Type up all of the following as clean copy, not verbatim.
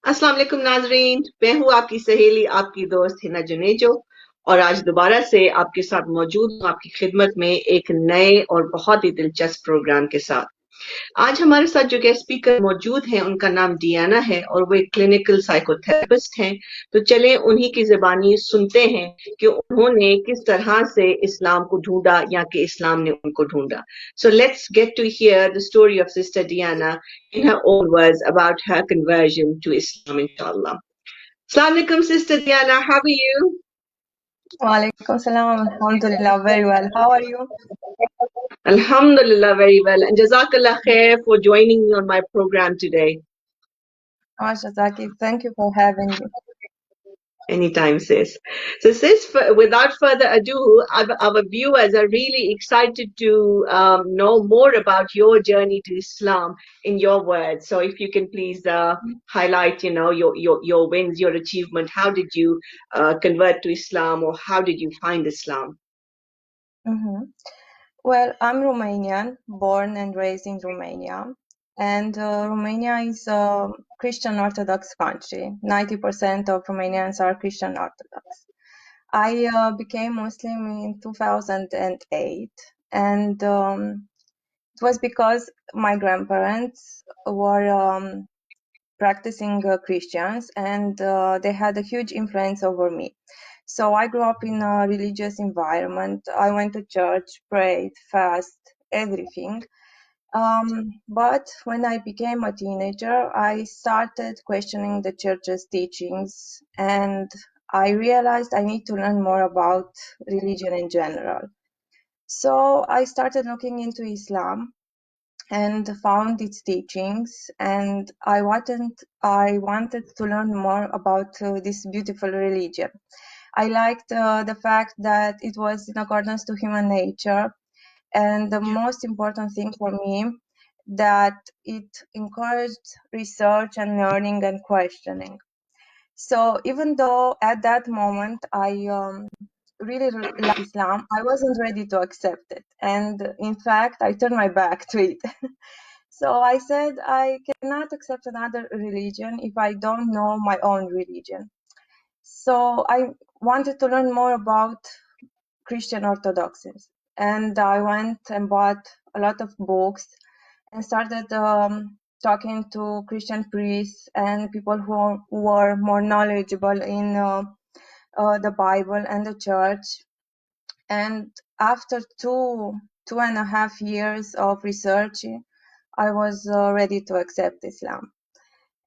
अस्सलाम वालेकुम नाजरीन, मैं हूँ आपकी सहेली, आपकी दोस्त हिना जुनेजो और आज दोबारा से आपके साथ मौजूद हूँ आपकी खिदमत में एक नए और बहुत ही दिलचस्प प्रोग्राम के साथ। आज हमारे साथ जो गेस्ट स्पीकर मौजूद हैं उनका नाम डियाना है और वो एक क्लिनिकल साइकोथेरेपिस्ट हैं। तो चलें उन्हीं की ज़बानी सुनते हैं कि उन्होंने किस तरह से इस्लाम को ढूंढा या कि इस्लाम ने उनको ढूंढा। So let's get to hear the story of Sister Diana in her own words about her conversion to Islam, inshallah. Assalamu alaikum, Sister Diana. How are you? Walaikum salam. Alhamdulillah, very well. How are you? Alhamdulillah, very well. And Jazakallah khair for joining me on my program today. Masha Zaki, thank you for having me. Anytime, sis. So, sis, without further ado, our viewers are really excited to know more about your journey to Islam in your words. So, if you can please highlight, your wins, your achievement. How did you convert to Islam, or how did you find Islam? Mm-hmm. Well, I'm Romanian, born and raised in Romania. And Romania is a Christian Orthodox country. 90% of Romanians are Christian Orthodox. I became Muslim in 2008. And it was because my grandparents were practicing Christians, and they had a huge influence over me. So I grew up in a religious environment. I went to church, prayed, fast, everything. But when I became a teenager, I started questioning the church's teachings, and I realized I need to learn more about religion in general. So I started looking into Islam and found its teachings, and I wanted to learn more about this beautiful religion. I liked the fact that it was in accordance to human nature, and the most important thing for me, that it encouraged research and learning and questioning. So even though at that moment I really liked Islam, I wasn't ready to accept it, and in fact I turned my back to it. So I said I cannot accept another religion if I don't know my own religion. So I wanted to learn more about Christian orthodoxies, and I went and bought a lot of books and started talking to Christian priests and people who were more knowledgeable in the Bible and the church. And after two and a half years of researching, I was ready to accept Islam.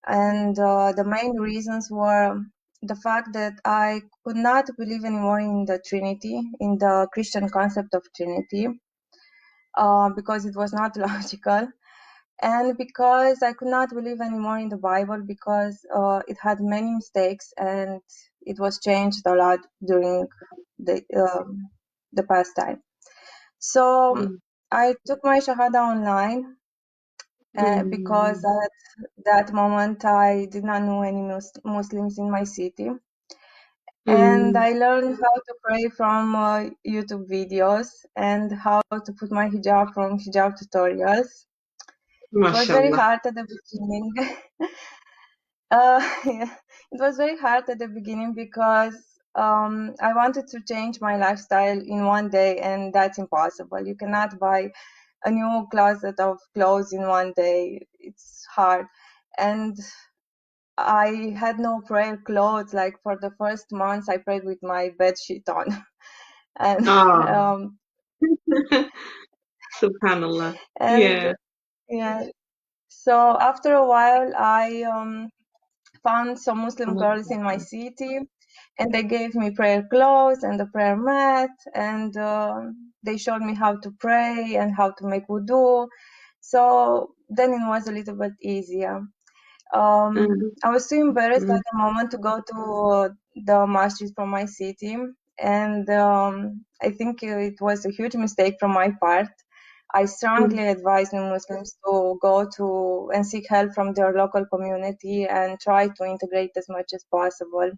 And the main reasons were the fact that I could not believe anymore in the Trinity, in the Christian concept of Trinity, because it was not logical, and because I could not believe anymore in the Bible because it had many mistakes and it was changed a lot during the past time. So I took my Shahada online because at that moment I did not know any Muslims in my city. And I learned how to pray from YouTube videos and how to put my hijab from hijab tutorials. It was very MashaAllah. hard at the beginning. Yeah, it was very hard at the beginning because I wanted to change my lifestyle in one day, and that's impossible. You cannot buy a new closet of clothes in one day. It's hard. And I had no prayer clothes. Like for the first months, I prayed with my bed sheet on. And Ah, Subhanallah. and Yeah. yeah, so after a while, I found some Muslim girls in my city, and they gave me prayer clothes and a prayer mat, and they showed me how to pray and how to make wudu. So then it was a little bit easier. I was too embarrassed at the moment to go to the masjid from my city, and I think it was a huge mistake from my part. I strongly advise new Muslims to go to and seek help from their local community and try to integrate as much as possible.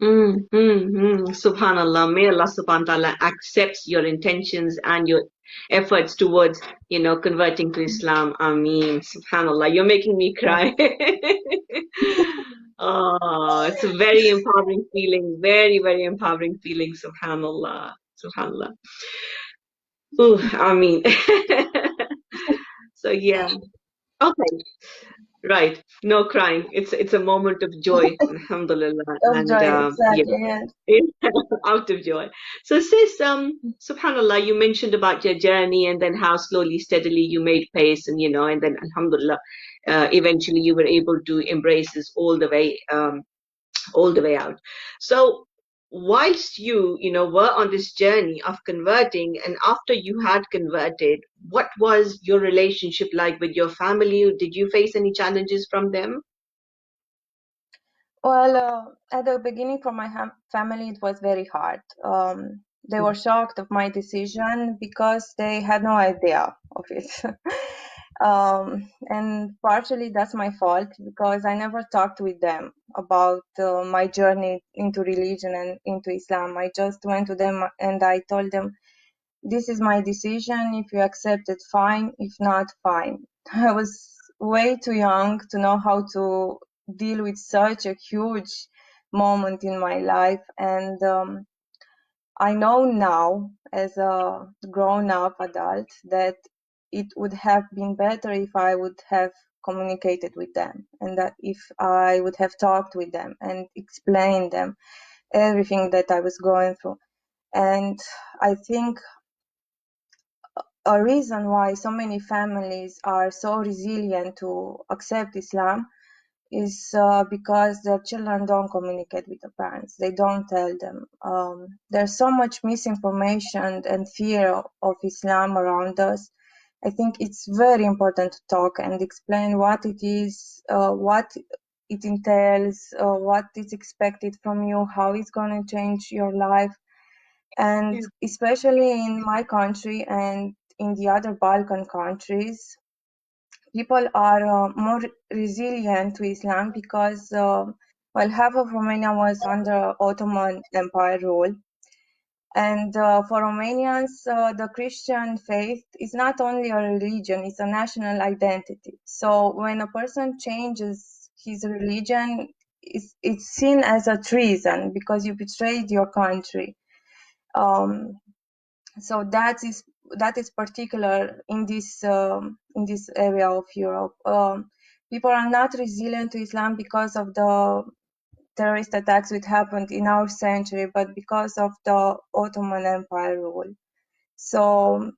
Subhanallah. May Allah subhanahu wa ta'ala accepts your intentions and your efforts towards, converting to Islam. Ameen. Subhanallah. You're making me cry. Oh, it's a very empowering feeling. Very, very empowering feeling. Subhanallah. Subhanallah. Ooh, Ameen. So yeah. Okay. Right. No crying. It's a moment of joy. Alhamdulillah. Of And joy, yeah. exactly, yes. Out of joy. So, sis, subhanallah, you mentioned about your journey and then how slowly, steadily you made pace, and and then alhamdulillah, eventually you were able to embrace this all the way out. So, whilst you were on this journey of converting, and after you had converted, what was your relationship like with your family? Did you face any challenges from them? Well, at the beginning for my family, it was very hard. They were shocked of my decision because they had no idea of it. And partially that's my fault because I never talked with them about my journey into religion and into Islam. I just went to them and I told them, this is my decision. If you accept it, fine. If not, fine. I was way too young to know how to deal with such a huge moment in my life. And I know now, as a grown up adult, that it would have been better if I would have communicated with them and that if I would have talked with them and explained them everything that I was going through. And I think a reason why so many families are so resilient to accept Islam is because their children don't communicate with the parents. They don't tell them. There's so much misinformation and fear of Islam around us. I think it's very important to talk and explain what it is, what it entails, what is expected from you, how it's going to change your life. And Yeah. especially in my country and in the other Balkan countries, people are more resilient to Islam because, well, half of Romania was under Ottoman Empire rule. And for Romanians, the Christian faith is not only a religion, it's a national identity. So when a person changes his religion, it's seen as a treason because you betrayed your country. Um, so that is particular in this area of Europe. People are not resilient to Islam because of the terrorist attacks which happened in our century, but because of the Ottoman Empire rule. So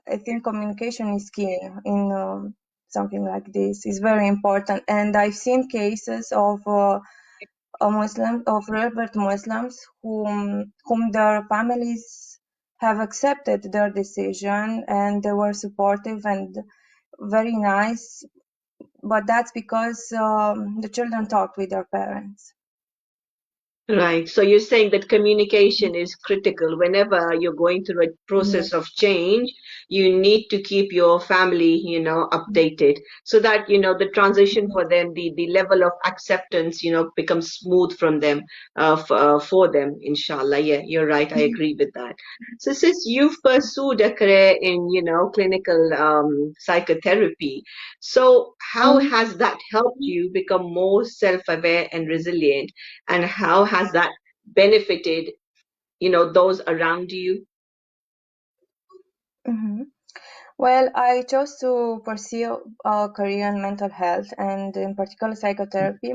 I think communication is key in something like this. It's very important, and I've seen cases of revert Muslims whom their families have accepted their decision and they were supportive and very nice, but that's because the children talked with their parents. Right. So you're saying that communication is critical. Whenever you're going through a Yeah. process of change, you need to keep your family updated so that the transition for them, the level of acceptance becomes smooth from them, for them, inshallah. Yeah, you're right. I agree with that. So since you've pursued a career in clinical psychotherapy, so how Mhm. has that helped you become more self-aware and resilient? And how has that benefited those around you? Mhm. Well, I chose to pursue a career in mental health and in particular psychotherapy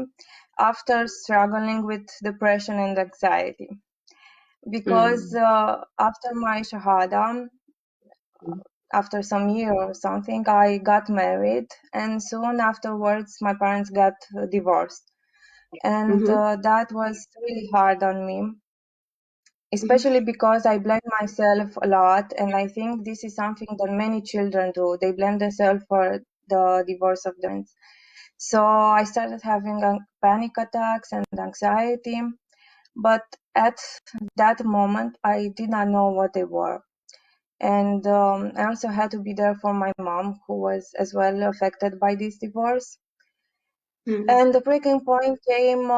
after struggling with depression and anxiety. Because Mm, after my Shahada, after some year or something, I got married, and soon afterwards, my parents got divorced. And mm-hmm, that was really hard on me, hmm. especially because I blame myself a lot. And I think this is something that many children do. They blame themselves for the divorce of their parents. So I started having panic attacks and anxiety. But at that moment, I did not know what they were. And I also had to be there for my mom, who was as well affected by this divorce. Mm, And the breaking point came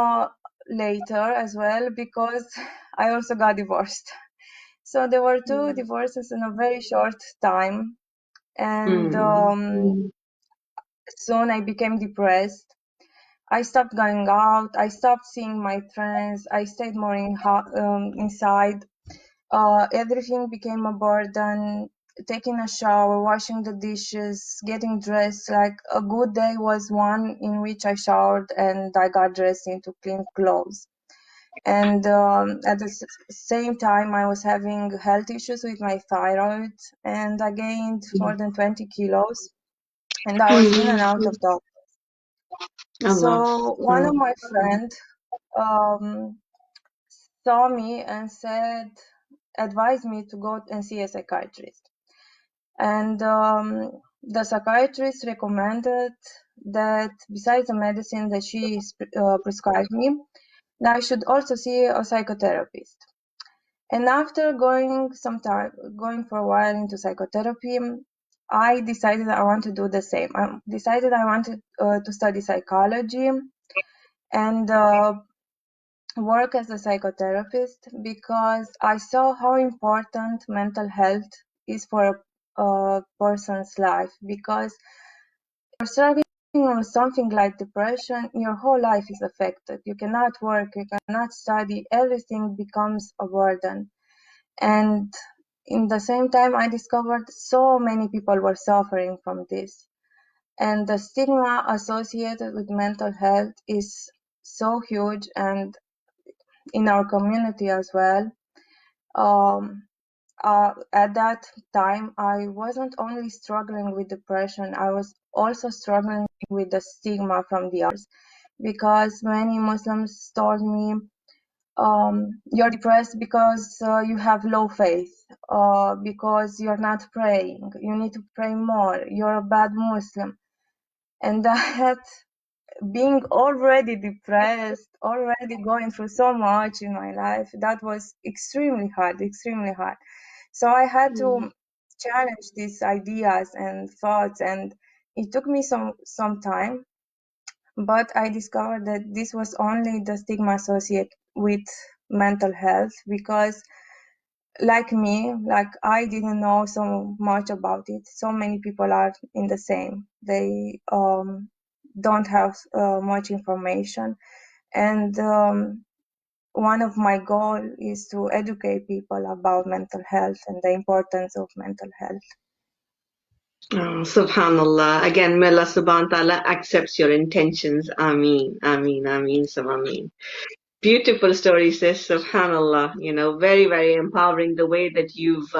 later as well because I also got divorced. So there were two divorces in a very short time, and soon I became depressed. I stopped going out. I stopped seeing my friends. I stayed more inside. Everything became a burden. Taking a shower, washing the dishes, getting dressed. Like a good day was one in which I showered and I got dressed into clean clothes. And at the same time, I was having health issues with my thyroid, and I gained more than 20 kilos, and I was in and out of doctors. Allah. So one of my friends saw me and advised me to go and see a psychiatrist. And the psychiatrist recommended that besides the medicine that she prescribed me, that I should also see a psychotherapist. And after going for a while into psychotherapy, I decided I want to do the same. I decided I wanted to study psychology and work as a psychotherapist because I saw how important mental health is for a person's life. Because you're struggling with something like depression, your whole life is affected. You cannot work, you cannot study, everything becomes a burden. And in the same time, I discovered so many people were suffering from this. And the stigma associated with mental health is so huge, and in our community as well. At that time, I wasn't only struggling with depression, I was also struggling with the stigma from the others, because many Muslims told me, you're depressed because you have low faith, because you're not praying, you need to pray more, you're a bad Muslim. And that, being already depressed, already going through so much in my life, that was extremely hard, extremely hard. So I had to challenge these ideas and thoughts, and it took me some time, but I discovered that this was only the stigma associated with mental health, because like me, like I didn't know so much about it. So many people are in the same. They don't have much information, and one of my goal is to educate people about mental health and the importance of mental health. Oh, Subhanallah. Again, may Allah subhanahu wa ta'ala accepts your intentions. Ameen, ameen, ameen, ameen. Beautiful story, sis. Subhanallah. Very, very empowering the way that you've,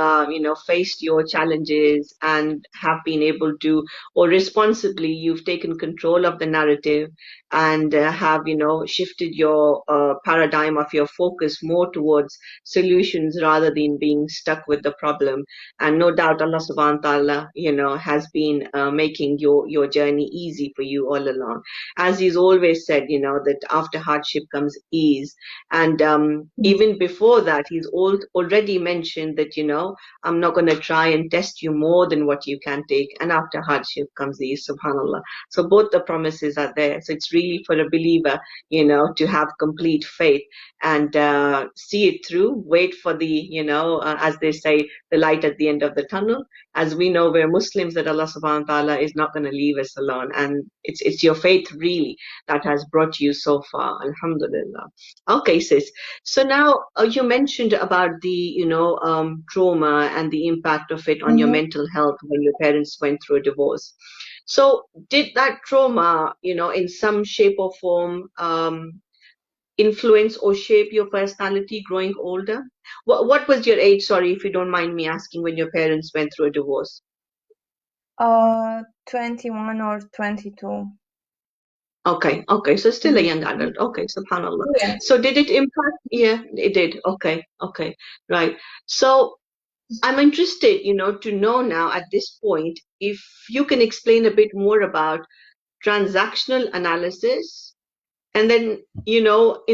faced your challenges and have been able to, or responsibly, you've taken control of the narrative and have, shifted your paradigm of your focus more towards solutions rather than being stuck with the problem. And no doubt Allah subhanahu wa ta'ala, has been making your journey easy for you all along. As he's always said, that after hardship comes ease. And even before that, he's already mentioned that, I'm not going to try and test you more than what you can take. And after hardship comes ease, subhanAllah. So both the promises are there. So it's really for a believer, to have complete faith and see it through, wait for the, as they say, the light at the end of the tunnel. As we know, we're Muslims, that Allah subhanahu wa ta'ala is not going to leave us alone. And it's your faith really that has brought you so far. Alhamdulillah. Okay, sis. So now you mentioned about the, trauma and the impact of it on your mental health when your parents went through a divorce. So did that trauma, in some shape or form, influence or shape your personality growing older? What was your age, sorry, if you don't mind me asking, when your parents went through a divorce? 21 or 22. Okay, so still a young adult. Okay, subhanAllah. Yeah. So did it impact? Yeah, it did. Okay, right. So I'm interested, to know now at this point, if you can explain a bit more about transactional analysis. And then, in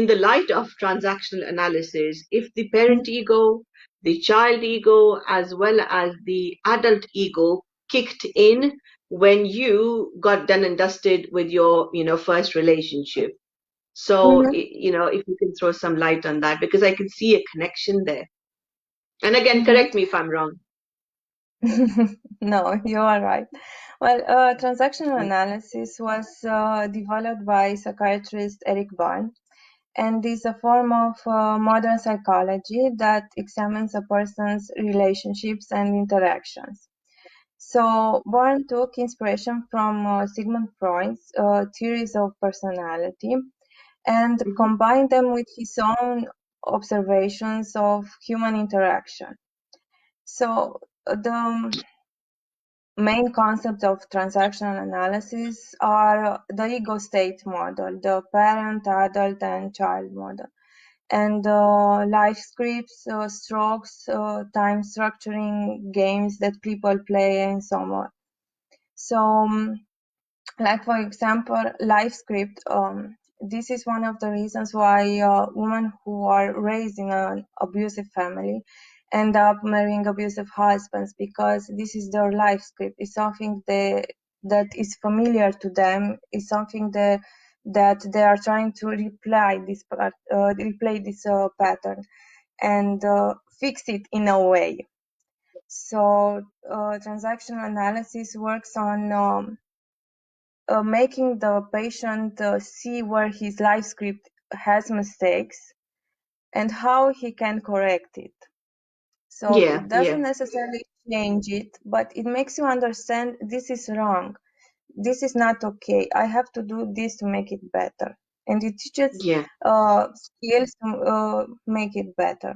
the light of transactional analysis, if the parent ego, the child ego, as well as the adult ego kicked in when you got done and dusted with your, first relationship. So, if you can throw some light on that, because I can see a connection there. And again, correct me if I'm wrong. No, you are right. Well, transactional analysis was developed by psychiatrist Eric Berne, and is a form of modern psychology that examines a person's relationships and interactions. So Berne took inspiration from Sigmund Freud's theories of personality and combined them with his own observations of human interaction. So the main concepts of transactional analysis are the ego state model, the parent, adult, and child model, and life scripts, strokes, time structuring, games that people play, and so on. So, like for example, life script. This is one of the reasons why women who are raised in an abusive family end up marrying abusive husbands, because this is their life script. It's something that is familiar to them. It's something that they are trying to replay this pattern and fix it in a way. So transactional analysis works on making the patient see where his life script has mistakes and how he can correct it. So it doesn't necessarily change it, but it makes you understand this is wrong. This is not okay. I have to do this to make it better. And it teaches skills to make it better.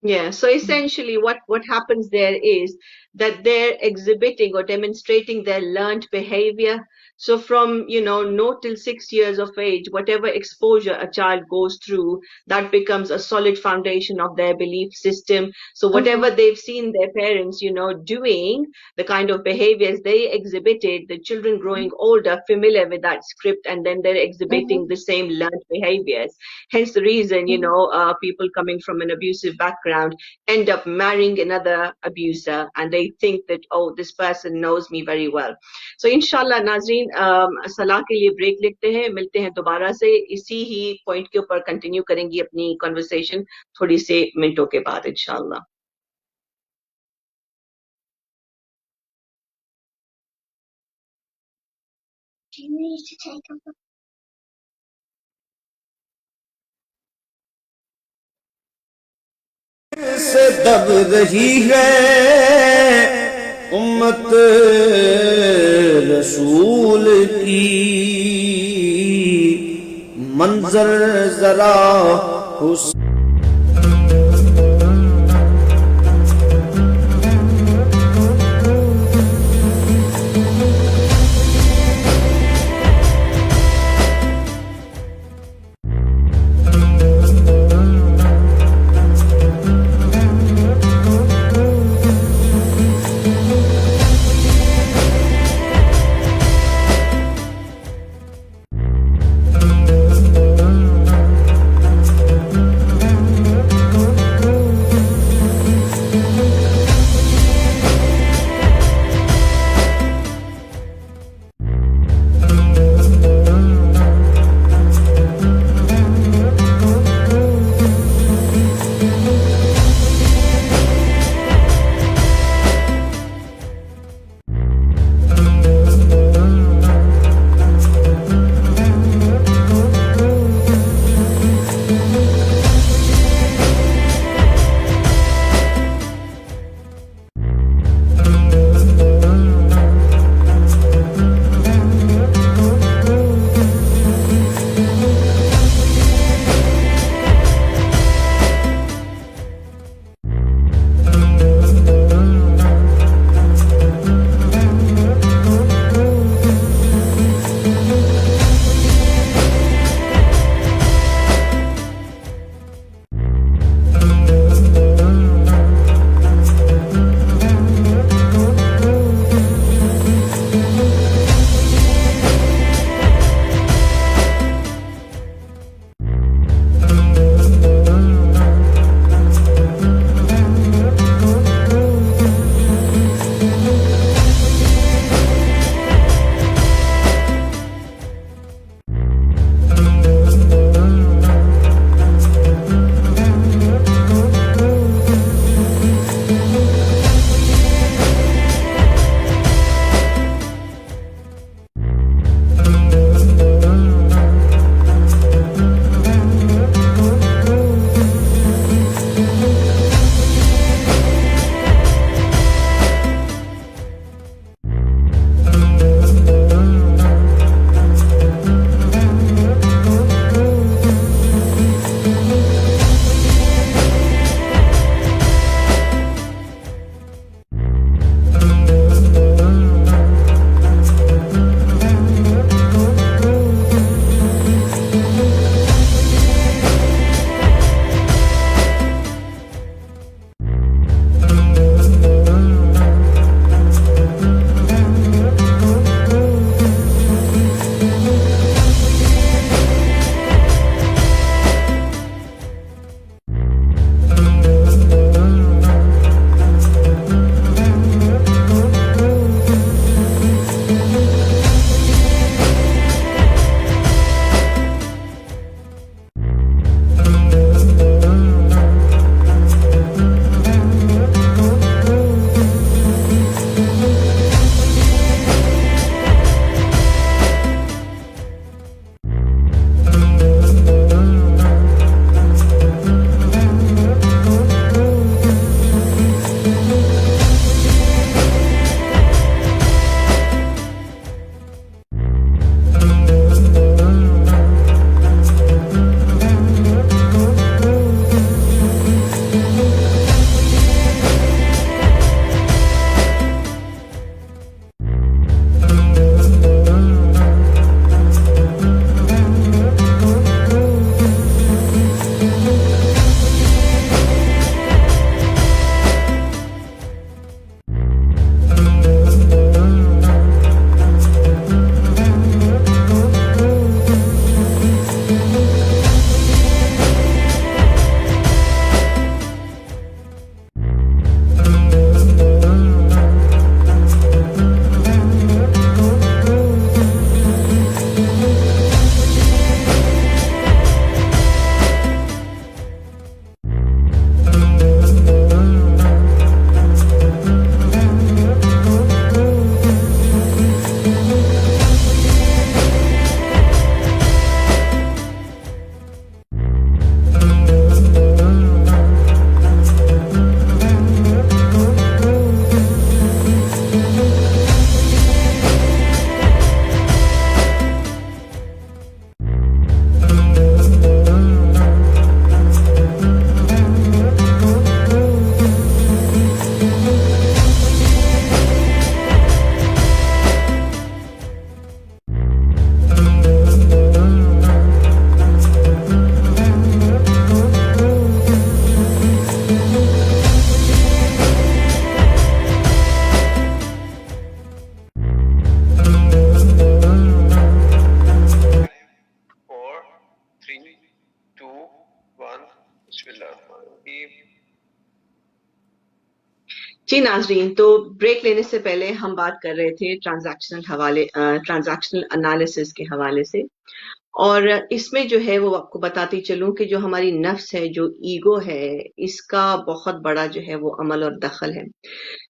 Yeah, so essentially what happens there is that they're exhibiting or demonstrating their learned behavior. So from, 0 till 6 years of age, whatever exposure a child goes through, that becomes a solid foundation of their belief system. So whatever they've seen their parents, doing, the kind of behaviors they exhibited, the children growing older, familiar with that script, and then they're exhibiting the same learned behaviors. Hence the reason, people coming from an abusive background end up marrying another abuser, and they think that, oh, this person knows me very well. So inshallah नाज़रीन सलाह के लिए break लेते हैं, मिलते हैं दोबारा से, इसी ही पॉइंट के ऊपर कंटिन्यू करेंगी अपनी कन्वर्सेशन थोड़ी से मिनटों के बाद इंशाल्लाह. Do you need to take a look? से दब रही है उम्मत रसूल की, मंजर जरा हुस्न जी नाजरीन, तो ब्रेक लेने से पहले हम बात कर रहे थे ट्रांजैक्शनल एनालिसिस के हवाले से, और इसमें जो है वो आपको बताती चलूं कि जो हमारी नफ्स है, जो ईगो है, इसका बहुत बड़ा जो है वो अमल और दखल है।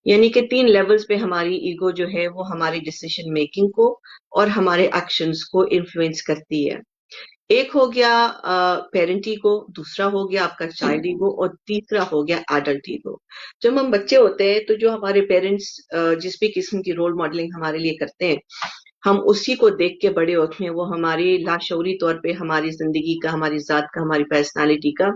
यानी कि 3 लेवल्स पे हमारी ईगो जो है वो हमारी डिसीजन मेकिंग को और हमारे एक्शंस को इन्फ्लुएंस करती है। एक हो गया पेरेंट ईगो, दूसरा हो गया आपका चाइल्ड ईगो, और तीसरा हो गया एडल्ट ईगो। जब हम बच्चे होते हैं तो जो हमारे पेरेंट्स जिस भी किस्म की रोल मॉडलिंग हमारे लिए करते हैं, हम उसी को देख के बड़े होते हैं। वो हमारी लाशऊरी तौर पे हमारी जिंदगी का, हमारी जात का, हमारी पर्सनालिटी का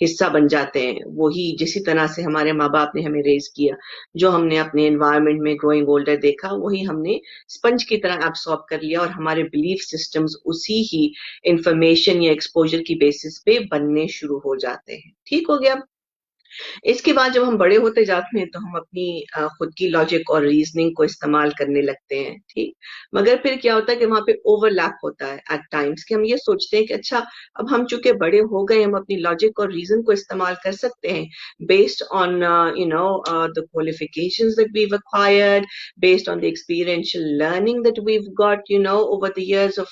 हिस्सा बन जाते हैं। वही जिसी तरह से हमारे माँ बाप ने हमें रेज किया, जो हमने अपने एनवायरनमेंट में ग्रोइंग ओल्डर देखा, वही हमने स्पंज की तरह एब्सॉर्ब कर लिया, और हमारे बिलीफ सिस्टम्स उसी ही इंफॉर्मेशन या एक्सपोजर की बेसिस पे बनने शुरू हो जाते हैं। ठीक हो गया। इसके बाद जब हम बड़े होते जाते हैं तो हम अपनी खुद की लॉजिक और रीजनिंग को इस्तेमाल करने लगते हैं, ठीक। मगर फिर क्या होता है कि वहां पे ओवरलैप होता है एट टाइम्स, कि हम ये सोचते हैं कि अच्छा, अब हम चूंकि बड़े हो गए, हम अपनी लॉजिक और रीजन को इस्तेमाल कर सकते हैं based on the qualifications that weave acquired, based on the experiential learning that we've got, over the years of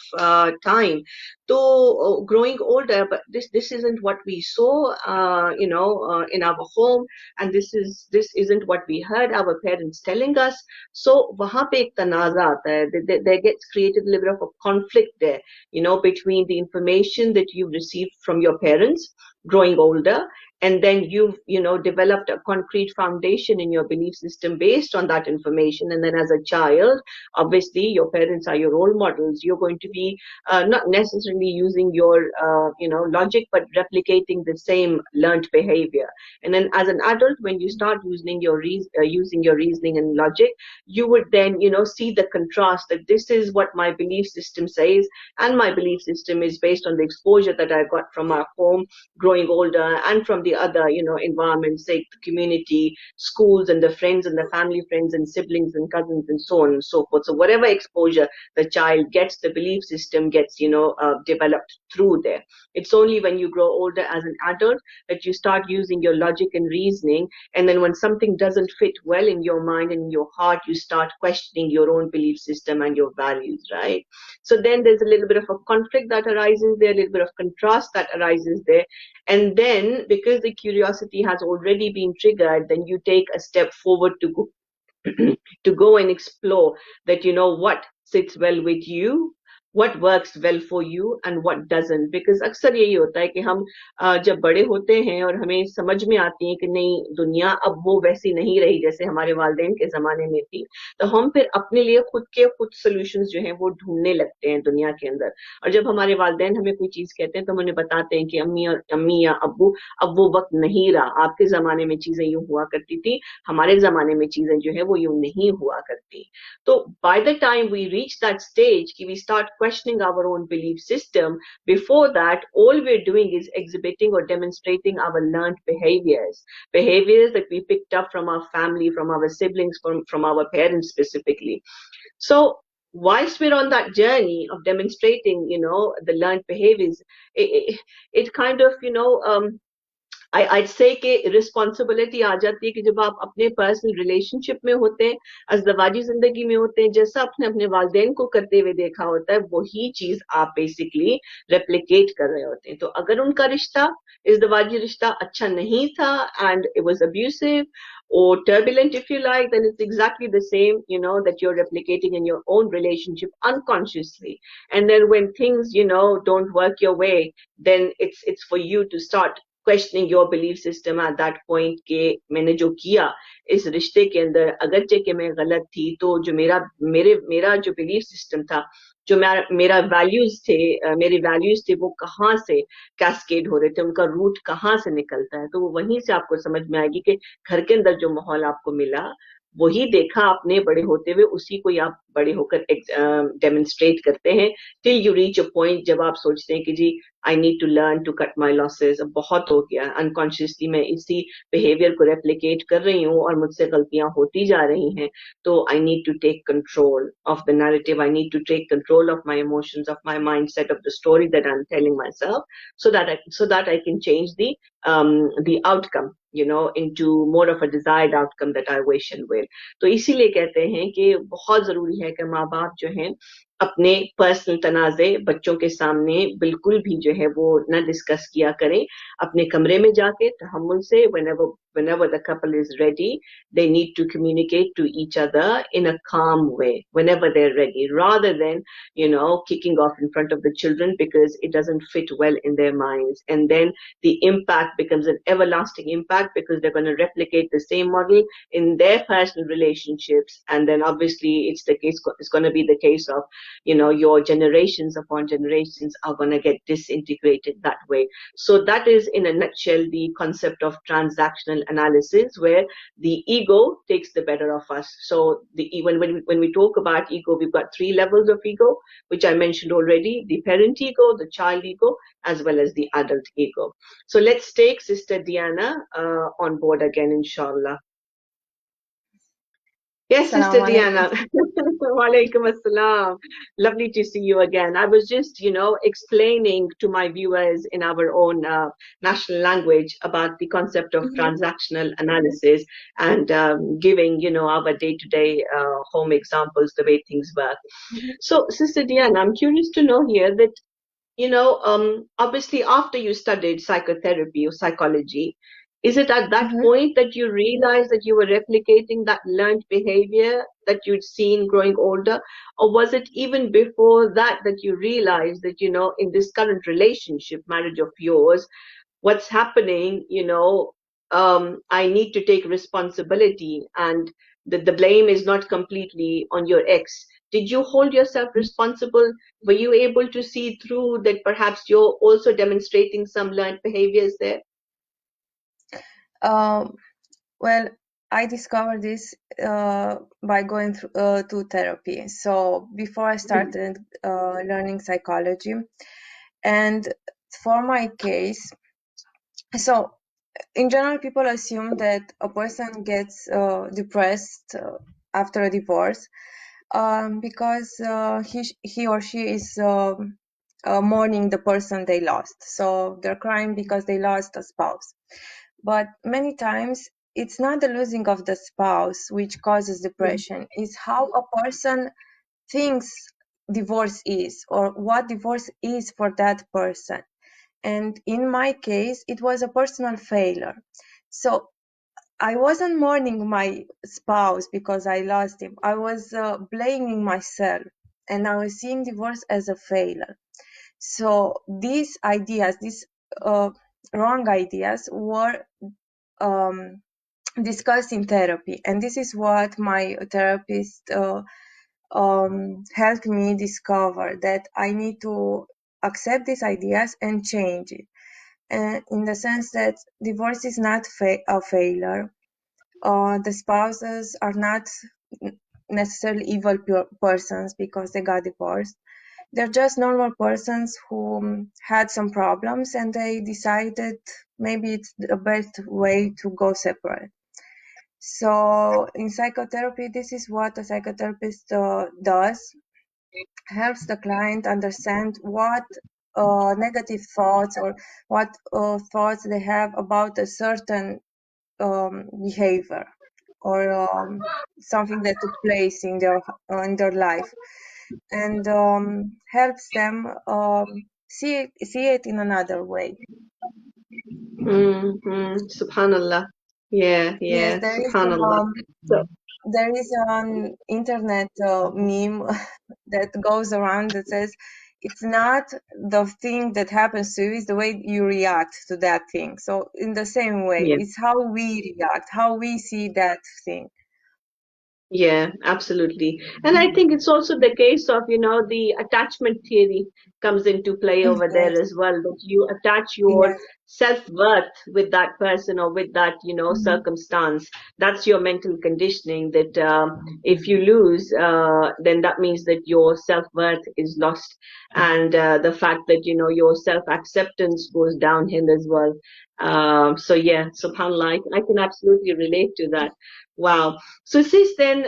time. So growing older, but this isn't what we saw, in our home, and this isn't what we heard our parents telling us. So वहाँ पे एक तनाज़ा आता है. There gets created a little bit of a conflict there, between the information that you've received from your parents growing older, and then you've developed a concrete foundation in your belief system based on that information. And then as a child, obviously your parents are your role models. You're going to be not necessarily using your logic, but replicating the same learned behavior. And then as an adult, when you start using your reasoning and logic, you would then see the contrast, that this is what my belief system says, and my belief system is based on the exposure that I got from our home growing older, and from the other environments, like the community, schools, and the friends and the family friends and siblings and cousins and so on and so forth. So whatever exposure the child gets, the belief system gets developed through there. It's only when you grow older as an adult that you start using your logic and reasoning, and then when something doesn't fit well in your mind and in your heart, you start questioning your own belief system and your values, right? So then there's a little bit of a conflict that arises there, a little bit of contrast that arises there. And then, because the curiosity has already been triggered, then you take a step forward to go to go and explore that, what sits well with you, what works well for you, and what doesn't. Because अक्सर यही होता है कि हम जब बड़े होते हैं और हमें समझ में आती है कि नहीं, दुनिया अब वो वैसी नहीं रही जैसे हमारे वालिदैन के ज़माने में थी, तो हम फिर अपने लिए खुद सॉल्यूशंस जो हैं वो ढूंढने लगते हैं दुनिया के अंदर। और जब हमारे वालिदैन हमें कोई चीज़ कहते हैं तो हम उन्हें बताते हैं कि अम्मी या अब्बू, अब वो वक्त नहीं रहा, आपके ज़माने में चीज़ें यूँ हुआ करती थी, हमारे ज़माने में चीज़ें जो है वो यूँ नहीं हुआ करती। तो by the time we reach that stage, we start questioning our own belief system. Before that, all we're doing is exhibiting or demonstrating our learned behaviors that we picked up from our family, from our siblings, from our parents specifically. So whilst we're on that journey of demonstrating, the learned behaviors, it kind of, I'd say कि responsibility आ जाती है कि जब आप अपने personal relationship में होते हैं, अज़दवाजी जिंदगी में होते हैं, जैसा आपने अपने वालिदैन को करते हुए देखा होता है, वही चीज आप बेसिकली रेप्लिकेट कर रहे होते हैं। तो अगर उनका रिश्ता, इज़दवाजी रिश्ता अच्छा नहीं था, and it was abusive or turbulent, if you like, then it's exactly the same, that you're replicating in your own relationship unconsciously. And then when things, don't work your way, then it's for you to start questioning your belief system at that point कि मैंने जो किया इस रिश्ते के अंदर, अगरचे कि मैं गलत थी, तो जो मेरा जो बिलीफ सिस्टम था, जो मेरा वैल्यूज थे, मेरी वैल्यूज थे, वो कहाँ से कैस्केड हो रहे थे, उनका रूट कहाँ से निकलता है। तो वो वहीं से आपको समझ में आएगी कि घर के अंदर जो माहौल आपको मिला, वही देखा आपने बड़े होते हुए, उसी को आप बड़े होकर डेमोन्स्ट्रेट करते हैं, till you reach a point जब आप सोचते हैं कि जी I need to learn to cut my losses. अब बहुत हो गया, unconsciously मैं इसी behavior को replicate कर रही हूँ और मुझसे गलतियां होती जा रही हैं. तो I need to take control of the narrative. I need to take control of my emotions, of my mindset, of the story that I'm telling myself, so that I can change the outcome, into more of a desired outcome that I wish and will. तो इसीलिए कहते हैं कि बहुत जरूरी है कि माँ बाप जो हैं अपने पर्सनल तनाज़े बच्चों के सामने बिल्कुल भी जो है वो न डिस्कस किया करें. अपने कमरे में जाके तहम्मुल से whenever the couple is ready, they need to communicate to each other in a calm way whenever they're ready, rather than, kicking off in front of the children because it doesn't fit well in their minds. And then the impact becomes an everlasting impact because they're going to replicate the same model in their personal relationships. And then obviously it's going to be the case of, your generations upon generations are going to get disintegrated that way. So that is in a nutshell the concept of transactional analysis, where the ego takes the better of us. So when we talk about ego, we've got 3 levels of ego, which I mentioned already: the parent ego, the child ego, as well as the adult ego. So let's take Sister Diana on board again, inshallah. Yes, Sister Diana. Walaikum assalam. Lovely to see you again. I was just, explaining to my viewers in our own national language about the concept of transactional analysis and giving, our day-to-day home examples, the way things work. So, Sister Diana, I'm curious to know here that, obviously after you studied psychotherapy or psychology, is it at that point that you realized that you were replicating that learned behavior that you'd seen growing older? Or was it even before that you realized that, in this current relationship, marriage of yours, what's happening, I need to take responsibility and the blame is not completely on your ex? Did you hold yourself responsible? Were you able to see through that perhaps you're also demonstrating some learned behaviors there? Well, I discovered this by going through to therapy. So before I started learning psychology, and for my case, so in general, people assume that a person gets depressed after a divorce because he or she is mourning the person they lost. So they're crying because they lost a spouse. But many times it's not the losing of the spouse which causes depression. It's how a person thinks divorce is, or what divorce is for that person. And in my case, it was a personal failure. So I wasn't mourning my spouse because I lost him. I was blaming myself, and I was seeing divorce as a failure. So these ideas, these wrong ideas, were discussed in therapy, and this is what my therapist helped me discover, that I need to accept these ideas and change it. And in the sense that divorce is not a failure. The spouses are not necessarily evil persons because they got divorced. They're just normal persons who had some problems and they decided maybe it's the best way to go separate. So in psychotherapy, this is what a psychotherapist does, helps the client understand what negative thoughts or what thoughts they have about a certain behavior or something that took place in their life, and helps them see it in another way. Subhanallah. Yeah, Yes, Subhanallah. there is an internet meme that goes around that says, it's not the thing that happens to you, it's the way you react to that thing. So in the same way, it's how we react, how we see that thing. Yeah, absolutely. And I think it's also the case of, the attachment theory comes into play over there Yes, as well, that you attach your yes. self-worth with that person or with that, circumstance. That's your mental conditioning, that if you lose, then that means that your self-worth is lost. And the fact that, your self-acceptance goes downhill as well. So yeah, subhanAllah, I can absolutely relate to that. Wow. So sis, then,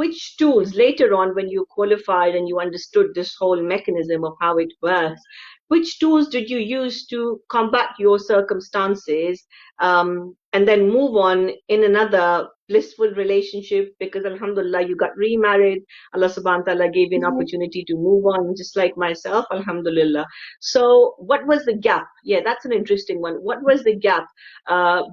which tools later on when you qualified and you understood this whole mechanism of how it works, which tools did you use to combat your circumstances, and then move on in another blissful relationship? Because Alhamdulillah, you got remarried. Allah subhanahu wa ta'ala gave you an Mhm. opportunity to move on, just like myself, Alhamdulillah. So what was the gap? Yeah, that's an interesting one. What was the gap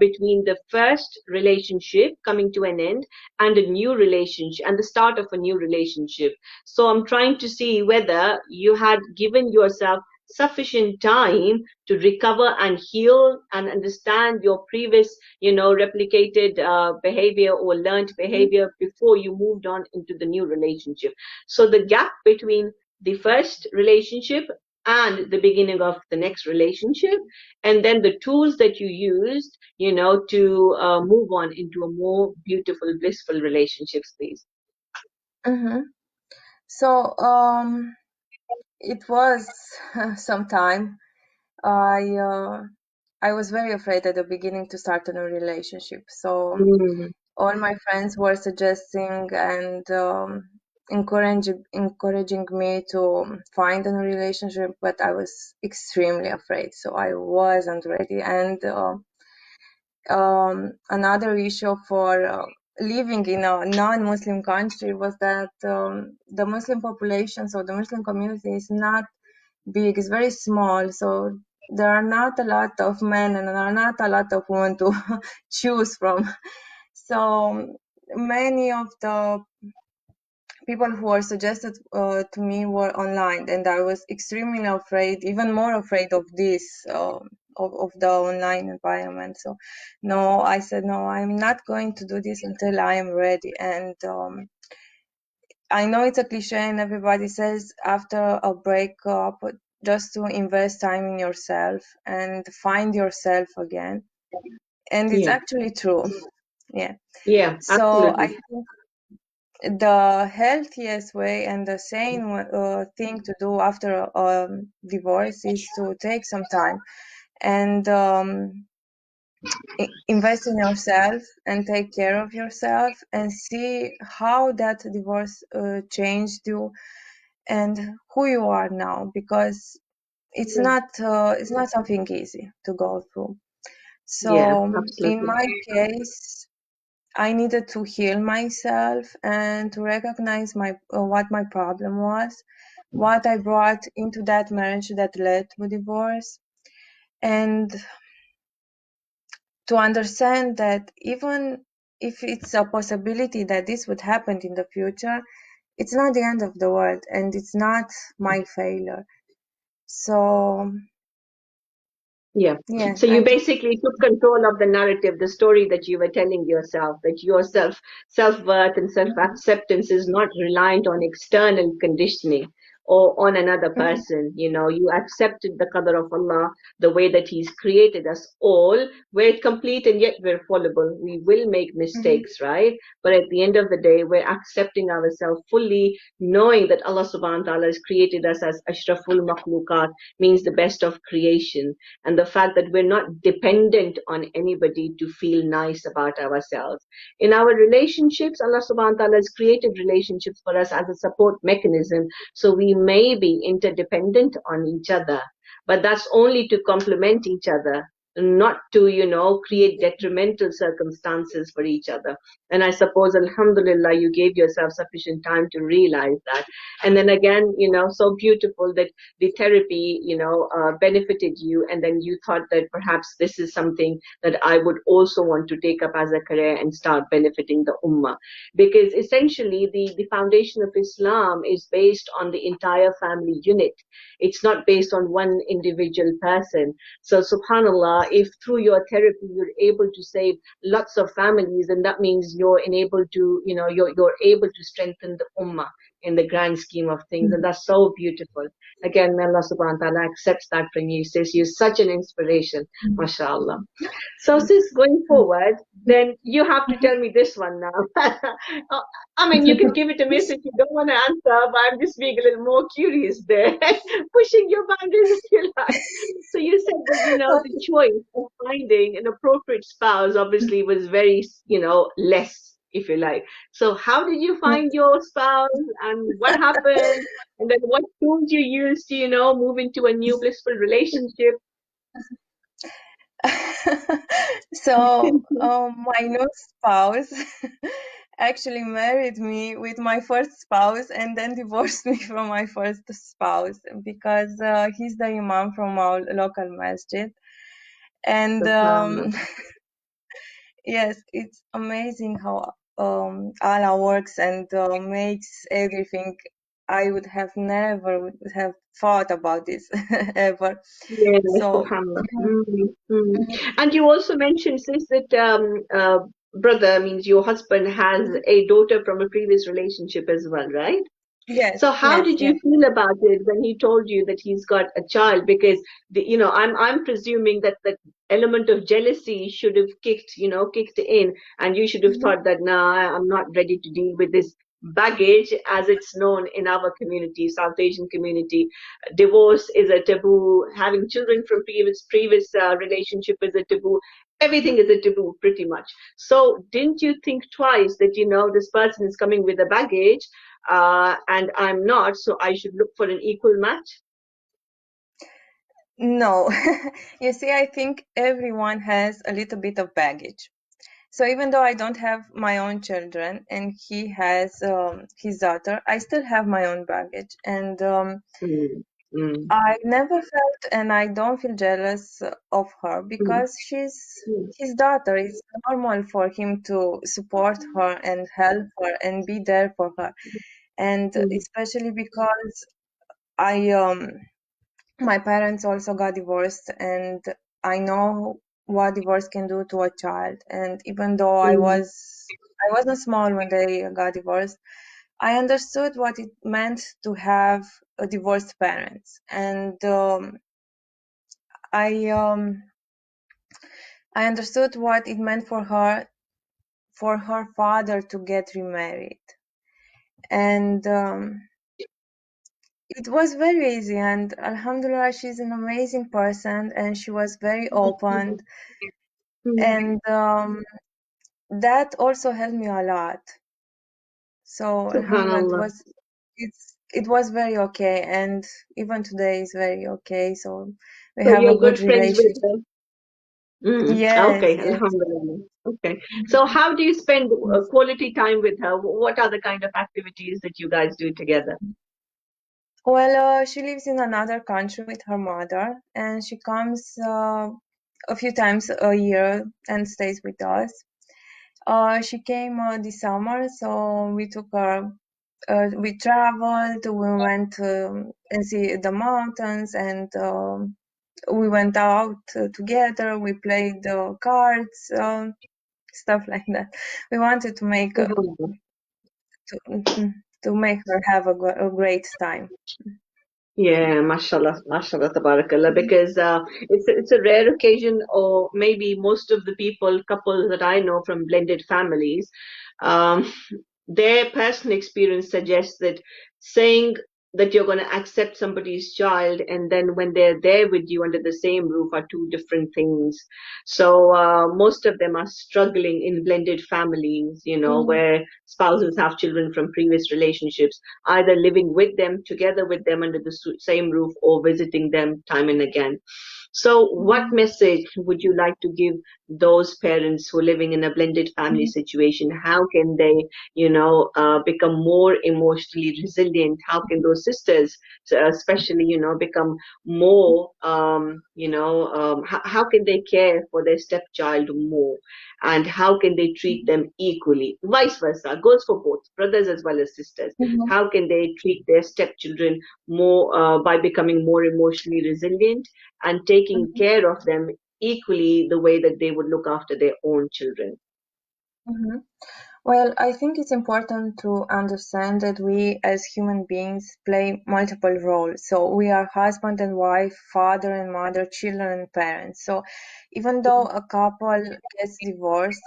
between the first relationship coming to an end and a new relationship and the start of a new relationship? So I'm trying to see whether you had given yourself sufficient time to recover and heal and understand your previous, replicated behavior or learned behavior before you moved on into the new relationship. So the gap between the first relationship and the beginning of the next relationship, and then the tools that you used, to move on into a more beautiful, blissful relationships, please. Mm-hmm. So, it was some time. I was very afraid at the beginning to start a new relationship. So Mm, all my friends were suggesting and encouraging me to find a new relationship, but I was extremely afraid. So I wasn't ready. And another issue for living in a non-Muslim country was that the Muslim population, so the Muslim community, is not big, it's very small. So there are not a lot of men and there are not a lot of women to choose from. So many of the people who were suggested to me were online, and I was extremely afraid, even more afraid of this, of the online environment. So no, I said, no, I'm not going to do this until I am ready. And I know it's a cliche and everybody says after a breakup just to invest time in yourself and find yourself again. And it's yeah, actually true. Yeah. yeah, So I absolutely. think the healthiest way and the sane thing to do after a divorce is to take some time and invest in yourself and take care of yourself and see how that divorce changed you and who you are now, because it's not something easy to go through. Yeah, So in absolutely. my case, I needed to heal myself and to recognize what my problem was, what I brought into that marriage that led to divorce, and to understand that even if it's a possibility that this would happen in the future, it's not the end of the world and it's not my failure. So Yeah. yeah, So you I think. basically took control of the narrative, the story that you were telling yourself, that your self-worth and self-acceptance is not reliant on external conditioning or on another Mhm, person. You accepted the qadr of Allah, the way that He's created us all. We're complete and yet we're fallible. We will make mhm, mistakes, right? But at the end of the day, we're accepting ourselves fully, knowing that Allah subhanahu wa ta'ala has created us as ashraful makhluqat, means the best of creation, and the fact that we're not dependent on anybody to feel nice about ourselves. In our relationships, Allah subhanahu wa ta'ala has created relationships for us as a support mechanism, so we may be interdependent on each other, but that's only to complement each other, not to, create detrimental circumstances for each other. And I suppose, Alhamdulillah, you gave yourself sufficient time to realize that. And then again, so beautiful that the therapy, benefited you, and then you thought that perhaps this is something that I would also want to take up as a career and start benefiting the ummah. Because essentially the foundation of Islam is based on the entire family unit. It's not based on one individual person. So subhanallah, if through your therapy you're able to save lots of families, then that means you're enabled to, you're able to strengthen the ummah in the grand scheme of things, and that's so beautiful. Again, may Allah subhanahu wa ta'ala accepts that from you, sis. You're such an inspiration, mashallah. So, sis, going forward, then you have to tell me this one now. I mean, you can give it a miss if you don't want to answer, but I'm just being a little more curious there, pushing your boundaries if you like. So you said that, the choice of finding an appropriate spouse obviously was very, less, if you like. So how did you find your spouse, and what happened? And then what tools you used to, move into a new blissful relationship? So my new spouse actually married me with my first spouse and then divorced me from my first spouse because he's the imam from our local masjid. And yes, it's amazing how Allah works and makes everything. I would have never have thought about this ever. Yeah, So and you also mentioned, sis, that brother, means your husband, has a daughter from a previous relationship as well, right? yes, So how yes, did you feel about it when he told you that he's got a child? Because I'm presuming that the element of jealousy should have kicked in, and you should have thought that, nah, I'm not ready to deal with this baggage, as it's known in our community, South Asian community. Divorce is a taboo. Having children from previous relationship is a taboo. Everything is a taboo, pretty much. So didn't you think twice that this person is coming with a baggage? And I'm not, so I should look for an equal match? No. You see, I think everyone has a little bit of baggage. So even though I don't have my own children and he has his daughter, I still have my own baggage. And I never felt, and I don't feel jealous of her because she's his daughter. It's normal for him to support her and help her and be there for her. And especially because my parents also got divorced, and I know what divorce can do to a child. And even though I wasn't small when they got divorced, I understood what it meant to have a divorced parents, and I understood what it meant for her father to get remarried, and it was very easy. And Alhamdulillah, she's an amazing person, and she was very open, and that also helped me a lot. So Alhamdulillah, it was very okay, and even today is very okay. So we So have a you're good good friends with relationship. them? Yes, Okay, yes. alhamdulillah. Okay. So how do you spend quality time with her? What are the kind of activities that you guys do together? Well, she lives in another country with her mother, and she comes a few times a year and stays with us. She came this summer, so we took her. We traveled. We went and see the mountains, and we went out together. We played cards, stuff like that. We wanted to make to make her have a great time. Yeah, mashallah, mashallah, tabarakallah, because it's a rare occasion, or maybe most of the couples that I know from blended families, um, their personal experience suggests that saying that you're going to accept somebody's child and then when they're there with you under the same roof are two different things. So most of them are struggling in blended families, where spouses have children from previous relationships, either living with them, together with them under the same roof, or visiting them time and again. So what message would you like to give those parents who are living in a blended family situation? How can they, become more emotionally resilient? How can those sisters, especially, become more, how can they care for their stepchild more? And how can they treat them equally? Vice versa, goes for both brothers as well as sisters. How can they treat their stepchildren more by becoming more emotionally resilient and taking care of them equally the way that they would look after their own children? Well, I think it's important to understand that we as human beings play multiple roles. So we are husband and wife, father and mother, children and parents. So even though a couple gets divorced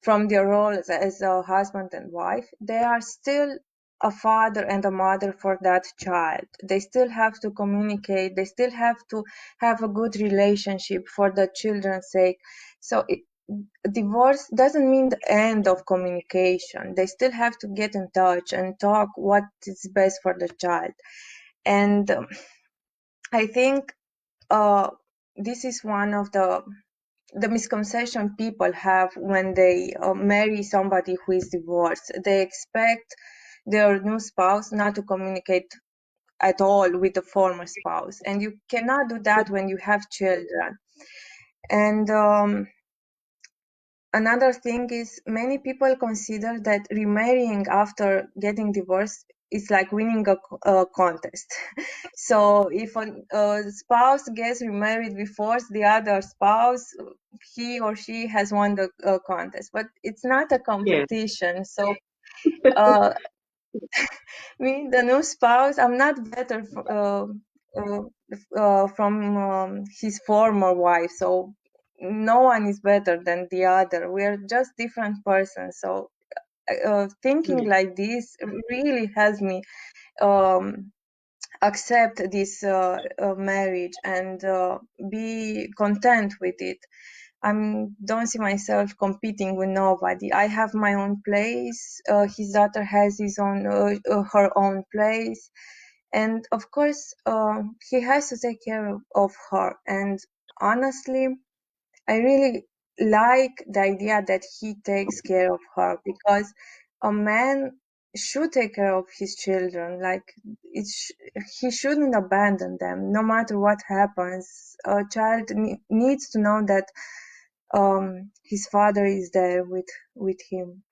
from their roles as a husband and wife, they are still a father and a mother for that child. They still have to communicate. They still have to have a good relationship for the children's sake. So divorce doesn't mean the end of communication. They still have to get in touch and talk what is best for the child. And I think this is one of the misconception people have when they marry somebody who is divorced. They expect their new spouse not to communicate at all with the former spouse, and you cannot do that when you have children. And another thing is many people consider that remarrying after getting divorced is like winning a contest. So if a spouse gets remarried before the other spouse, he or she has won the contest. But it's not a Yeah. competition. So me, the new spouse, I'm not better from his former wife. So no one is better than the other. We are just different persons. So thinking Yeah. like this really helps me accept this marriage and be content with it. I don't see myself competing with nobody. I have my own place. His daughter has her own place, and of course, he has to take care of her. And honestly, I really like the idea that he takes care of her, because a man should take care of his children. Like he shouldn't abandon them, no matter what happens. A child needs to know that his father is there with him.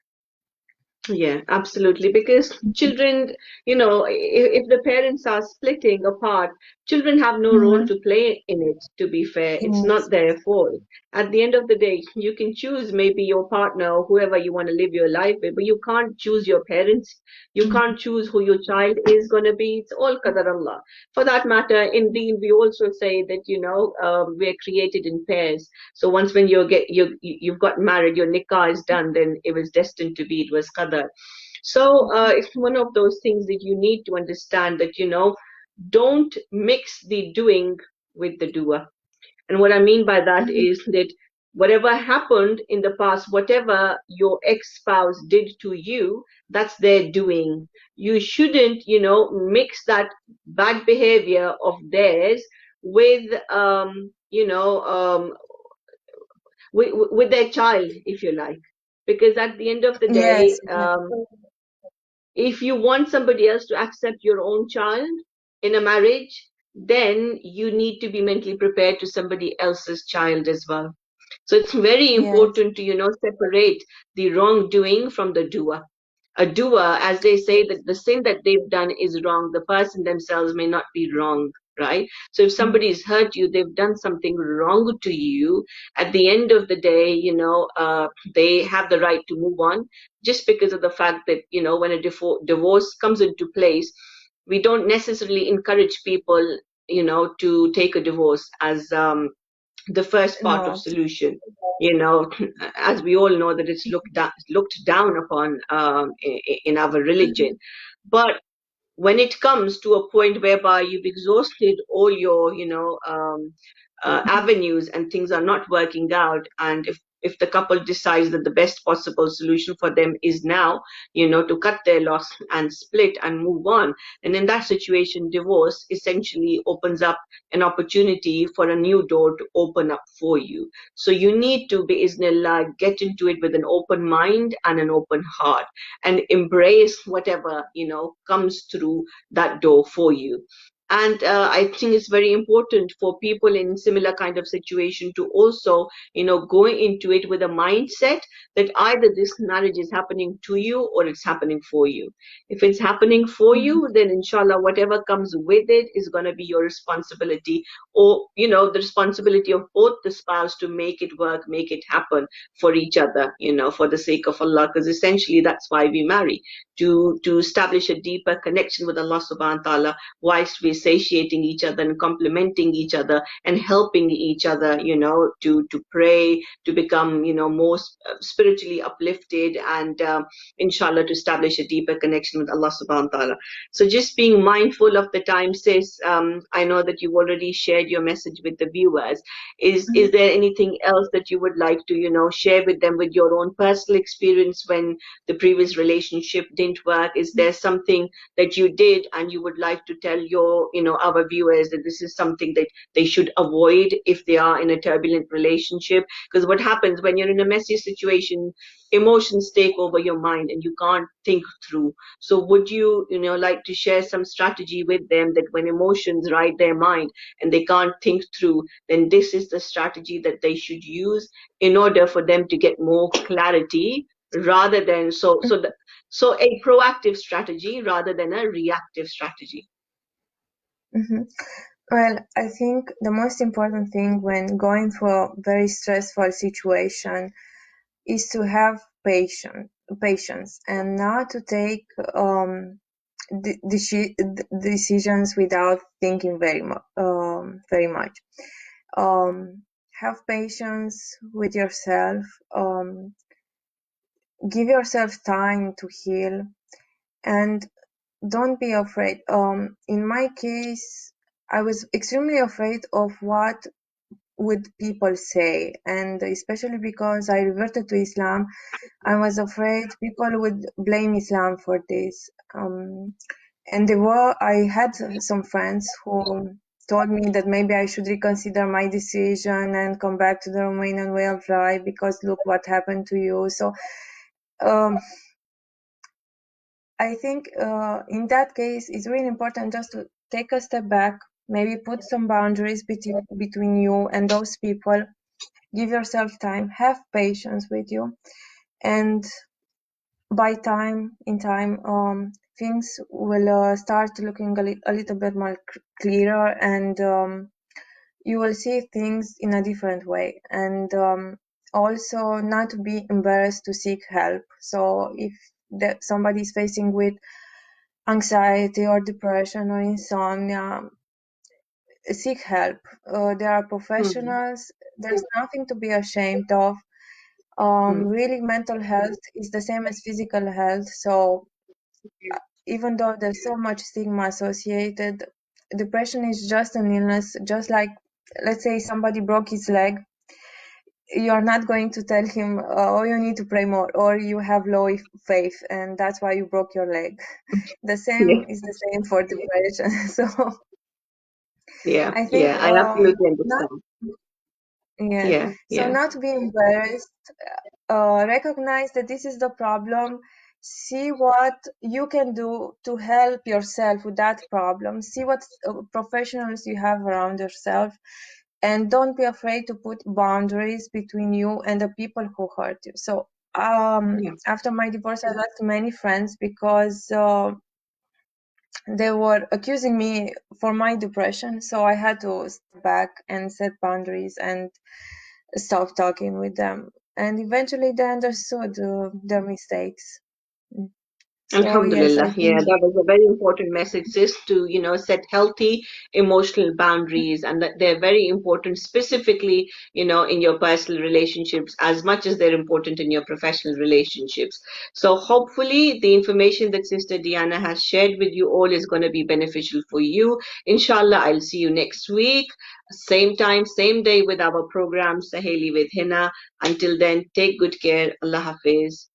Yeah, absolutely. Because children, if the parents are splitting apart, children have no role Mm-hmm. to play in it, to be fair. It's Yes. not their fault. At the end of the day, you can choose maybe your partner or whoever you want to live your life with, but you can't choose your parents. You can't choose who your child is going to be. It's all qadar Allah. For that matter, in Deen, we also say that, we're created in pairs. So once when you've got married, your nikah is done, then it was destined to be, it was qadar. So it's one of those things that you need to understand that, don't mix the doing with the doer. And what I mean by that is that whatever happened in the past, whatever your ex-spouse did to you, that's their doing. You shouldn't, mix that bad behavior of theirs with, with their child, if you like. Because at the end of the Yes. day, if you want somebody else to accept your own child in a marriage, then you need to be mentally prepared to somebody else's child as well. So it's very Yes. important to, separate the wrongdoing from the doer. A doer, as they say, that the sin that they've done is wrong. The person themselves may not be wrong, right? So if somebody's hurt you, they've done something wrong to you. At the end of the day, they have the right to move on, just because of the fact that, when a divorce comes into place, we don't necessarily encourage people, to take a divorce as the first part of No. solution. you know as we all know that it's looked down upon, in our religion. But when it comes to a point whereby you've exhausted all your avenues and things are not working out, and if the couple decides that the best possible solution for them is now, to cut their loss and split and move on, and in that situation, divorce essentially opens up an opportunity for a new door to open up for you. So you need to be Iznillah, get into it with an open mind and an open heart, and embrace whatever comes through that door for you. And I think it's very important for people in similar kind of situation to also, go into it with a mindset that either this marriage is happening to you or it's happening for you. If it's happening for you, then inshallah, whatever comes with it is going to be your responsibility, or, the responsibility of both the spouse to make it work, make it happen for each other, for the sake of Allah, because essentially that's why we marry, to establish a deeper connection with Allah subhanahu wa ta'ala, whilst we're satiating each other and complementing each other and helping each other, to pray, to become, more spiritually uplifted, and inshallah to establish a deeper connection with Allah subhanahu wa ta'ala. So just being mindful of the time, sis. I know that you've already shared your message with the viewers. Is there anything else that you would like to, share with them with your own personal experience when the previous relationship didn't work? Is there something that you did and you would like to tell your, our viewers that this is something that they should avoid if they are in a turbulent relationship? Because what happens when you're in a messy situation, emotions take over your mind and you can't think through. So would you, like to share some strategy with them that when emotions ride their mind and they can't think through, then this is the strategy that they should use in order for them to get more clarity, rather than so a proactive strategy rather than a reactive strategy. Well, I think the most important thing when going through a very stressful situation is to have patience and not to take decisions without thinking very much. Have patience with yourself. Give yourself time to heal, and don't be afraid. In my case, I was extremely afraid of what would people say, and especially because I reverted to Islam, I was afraid people would blame Islam for this. And I had some friends who told me that maybe I should reconsider my decision and come back to the Romanian way of life because look what happened to you. So I think in that case, it's really important just to take a step back, maybe put some boundaries between you and those people. Give yourself time, have patience with you, and in time, things will start looking a little bit more clearer, and you will see things in a different way. And also, not to be embarrassed to seek help. So if somebody is facing with anxiety or depression or insomnia, seek help. There are professionals. There's nothing to be ashamed of. Really, mental health is the same as physical health. So even though there's so much stigma associated, depression is just an illness. Just like, let's say somebody broke his leg, you're not going to tell him, oh, you need to pray more, or you have low faith and that's why you broke your leg. The same is the same for depression. So I think I absolutely understand. So not to be embarrassed, recognize that this is the problem, see what you can do to help yourself with that problem, see what professionals you have around yourself, and don't be afraid to put boundaries between you and the people who hurt you. So after my divorce, I lost many friends because they were accusing me for my depression. So I had to step back and set boundaries and stop talking with them. And eventually they understood their mistakes. So, Alhamdulillah. Yes, that was a very important message, is to, set healthy emotional boundaries, and that they're very important specifically, in your personal relationships as much as they're important in your professional relationships. So hopefully the information that Sister Diana has shared with you all is going to be beneficial for you. Inshallah, I'll see you next week, same time, same day, with our program Saheli with Hina. Until then, take good care. Allah Hafiz.